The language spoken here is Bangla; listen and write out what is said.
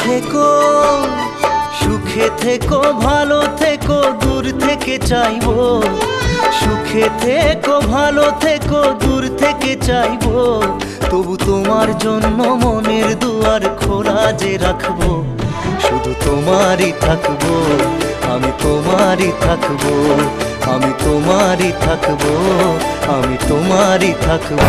থেকো, সুখে থেকো, ভালো থেকো, দূর থেকে চাইবো। সুখে থেকো, ভালো থেকো, দূর থেকে চাইবো। তবু তোমার জন্য মনের দুয়ার খোলা যে রাখবো। শুধু তোমারই থাকবো, আমি তোমারই থাকবো, আমি তোমারই থাকবো, আমি তোমারই থাকবো।